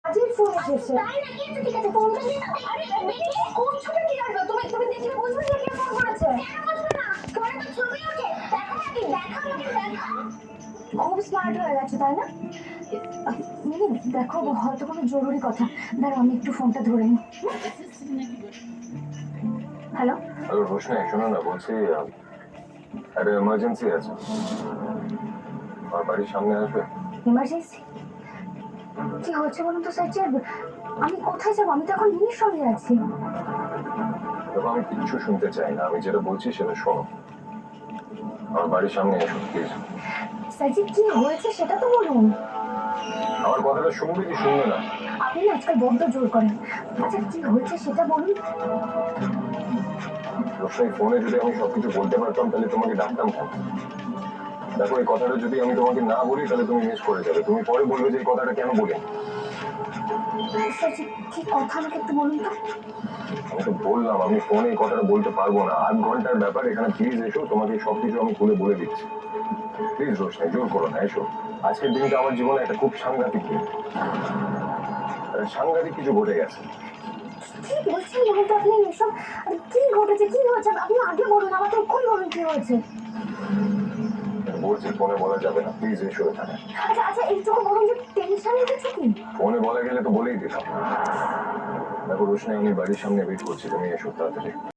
কাজের ফোন এসেছে। তাই নাকি? আচ্ছা ঠিক আছে, ফোনটা দিয়ে দাও। আরে কি করছোটা কি আর তুমি দেখলে বুঝবে যে কে ফোন করেছে। কেন বুঝবে না? ফোনে তো ছবি ওঠে। দেখো নাকি? দেখো আমাকে দেখো। খুব স্মার্ট হয়ে গেছে তাই না? মিনি দেখো হয়তো কোনো জরুরি কথা। দাঁড়াও আমি একটু ফোনটা ধরে নিই। হ্যালো হ্যালো রোশনি, শোনো না, বলছি একটা এমার্জেন্সি আছে, আমার বাড়ির সামনে আসবে। ইমার্জেন্সি? কি হচ্ছে বলুন তো স্যার? যে আমি কোথায় যাবো? আমি তো এখন মিনির সঙ্গে আছি। দেখো আমি কিচ্ছু শুনতে চাই না, আমি যেটা বলছি সেটা শোনো। আমার বাড়ির সামনে এসো প্লিজ। স্যার জি কি হয়েছে সেটা তো বলুন। আমার কথাটা শুনবে কি শুনবে না? আপনি না আজকাল বড্ড জোর করেন। আচ্ছা কি হয়েছে সেটা বলুন। রোশনি, ফোনে যদি আমি সবকিছু বলতে পারতাম তাহলে তোমাকে ডাকতাম কেন? দেখো এই কথাটা যদি আমি তোমাকে না বলি তাহলে তুমি মিস করে যাবে, তুমি পরে বলবে যে এই কথাটা কেন বলি। স্যার জি কি কথা আমাকে একটু বলুন তো। আমি তো বললাম আমি ফোনে এই কথাটা বলতে পারবো না, 8 ঘন্টার ব্যাপার, এখানে প্লিজ এসো, তোমাকে সবকিছু আমি খুলে বলে দিচ্ছি। প্লিজ রোশনি, জোর করো না, এসো। আজকের দিনটা আমার জীবনে একটা খুব সাংঘাতিক দিন, সাংঘাতিক কিছু ঘটে গেছে। কি বলছেন বলুন তো আপনি এসব? কি ঘটেছে কি হয়েছে আপনি আগে বলুন, আমাকে এক্ষুনি বলুন কি হয়েছে। বলছি ফোনে বলা যাবে না, প্লিজ এসো এখানে। আচ্ছা আচ্ছা এইটুকু বলুন যে টেনশনে কিছু কি? ফোনে বলা গেলে তো বলেই দিতাম। দেখো রোশনি, আমি বাড়ির সামনে ওয়েট করছি, তুমি এসো তাড়াতাড়ি।